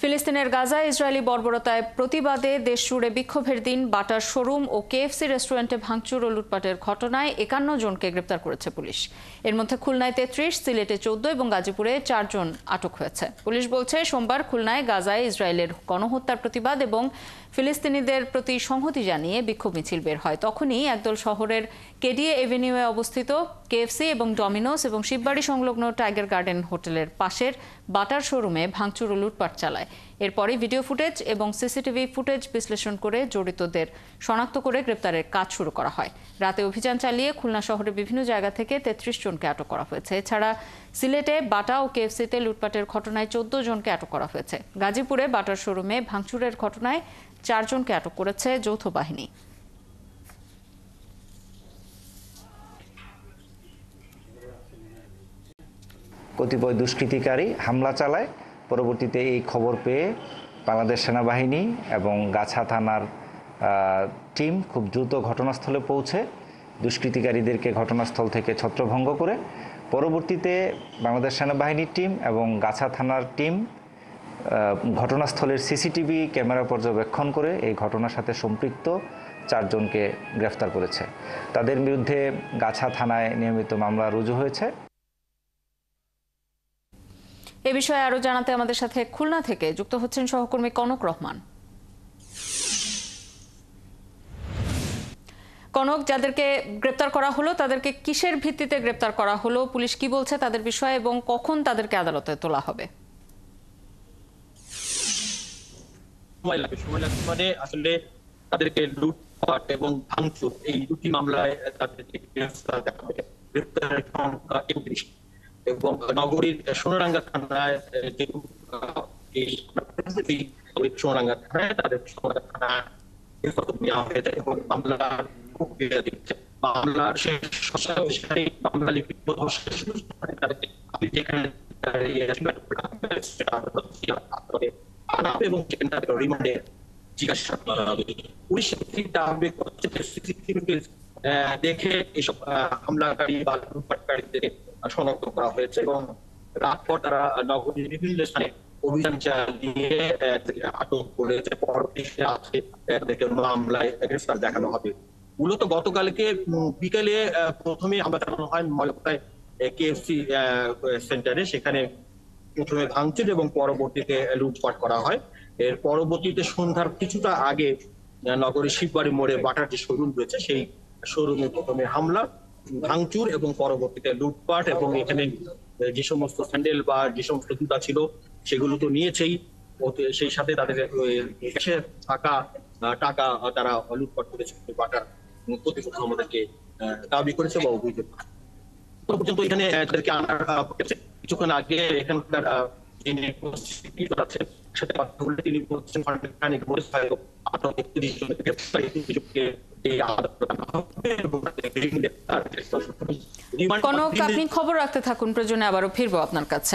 ফিলিস্তিনের গাজায় ইসরায়েলি বর্বরতায় প্রতিবাদে দেশজুড়ে বিক্ষোভের দিন বাটার শোরুম ও কেএফসি রেস্টুরেন্টে ভাঙচুর ও লুটপাটের ঘটনায় ৫১ জনকে গ্রেপ্তার করেছে পুলিশ। এর মধ্যে খুলনায় ৩৩, সিলেটে ১৪ এবং গাজীপুরে ৪ জন আটক হয়েছে। পুলিশ বলছে, সোমবার খুলনায় গাজায় ইসরায়েলের গণহত্যার প্রতিবাদ এবং ফিলিস্তিনিদের প্রতি সংহতি জানিয়ে বিক্ষোভ মিছিল বের হয়। তখনই একদল শহরের কেডিএ এভিনিউয়ে অবস্থিত কেএফসি এবং ডমিনোস এবং শিববাড়ি সংলগ্ন টাইগার গার্ডেন হোটেলের পাশের বাটার শোরুমে ভাঙচুর ও লুটপাট চালায়। এরপরই ভিডিও ফুটেজ এবং সিসিটিভি ফুটেজ বিশ্লেষণ করে জড়িতদের শনাক্ত করে গ্রেপ্তারের কাজ শুরু করা হয়। রাতে অভিযান চালিয়ে খুলনা শহরের বিভিন্ন জায়গা থেকে ৩৩ জনকে আটক করা হয়েছে। এছাড়া সিলেটে বাটা ও কেএফসিতে লুটপাটের ঘটনায় ১৪ জনকে আটক করা হয়েছে। গাজীপুরে বাটার শোরুমে ভাঙচুরের ঘটনায় ৪ জনকে আটক করেছে যৌথ বাহিনী। কতিপয় দুষ্কৃতিকারী হামলা চালায়। পরবর্তীতে এই খবর পেয়ে বাংলাদেশ সেনাবাহিনী এবং গাছা থানার টিম খুব দ্রুত ঘটনাস্থলে পৌঁছে দুষ্কৃতিকারীদেরকে ঘটনাস্থল থেকে ছত্রভঙ্গ করে পরবর্তীতে বাংলাদেশ সেনাবাহিনীর টিম এবং গাছা থানার টিম ঘটনাস্থলের সিসিটিভি ক্যামেরা পর্যবেক্ষণ করে এই ঘটনার সাথে সম্পৃক্ত ৪ জনকে গ্রেফতার করেছে। তাদের বিরুদ্ধে গাছা থানায় নিয়মিত মামলা রুজু হয়েছে। এ বিষয়ে আরো জানাতে আমাদের সাথে খুলনা থেকে যুক্ত হচ্ছেন সহকর্মী কনক রহমান। কনক, যাদেরকে গ্রেপ্তার করা হলো তাদেরকে কিসের ভিত্তিতে গ্রেপ্তার করা হলো, পুলিশ কি বলছে তাদের বিষয়ে এবং কখন তাদেরকে আদালতে তোলা হবে? মানে আসলে তাদেরকে লুটপাট এবং ভাঙচুর এই দুটি মামলায় তাদেরকে গ্রেপ্তারের সংখ্যা ৩১ এবং নগরীর সোনারাঙ্গা থানায় সোনারাঙ্গা থানায় তাদের থানায় নেওয়া হয়েছে এবং মামলার প্রক্রিয়া দিচ্ছে। মামলার মামলা লিপিবদ্ধ যেখানে এবং রিমান্ডে জিজ্ঞাসা করা হবে। পুলিশ দেখে এসব হামলাকারী বা লুটপাটকারীদের শনাক্ত করা হয়েছে এবং রাত পর তারা নগরীর বিভিন্ন স্থানে অভিযান চালিয়ে আটক করেছে। পরবর্তীতে আছে তাদেরকে মামলায় গ্রেফতার দেখানো হবে। মূলত গতকালকে বিকেলে প্রথমে হামলা চালানো হয় ময়লায় কেএফসি সেন্টারে। সেখানে প্রথমে ভাঙচুর এবং পরবর্তীতে লুটপাট করা হয়। এর পরবর্তীতে সন্ধ্যার কিছুটা আগে নগরীর শিববাড়ি মোড়ে বাটার যে শোরুম রয়েছে সেই শোরুমে প্রথমে হামলা, ভাঙচুর এবং পরবর্তীতে লুটপাট এবং এখানে যে সমস্ত স্যান্ডেল বা যে সমস্ত জুতা ছিল সেগুলো তো নিয়েছেই, সেই সাথে তাদের ক্যাশে থাকা টাকা তারা লুটপাট করেছে। বাটার কর্তৃপক্ষ আমাদেরকে দাবি করেছে বা অভিযোগ পর্যন্ত এখানে তাদেরকে আনার কিছুক্ষণ আগে এখানকার যিনি আছেন সাথে কথা বলে তিনি বলছেন কনক, আপনি খবর রাখতে থাকুন, প্রয়োজনে আবারও ফিরবো আপনার কাছে।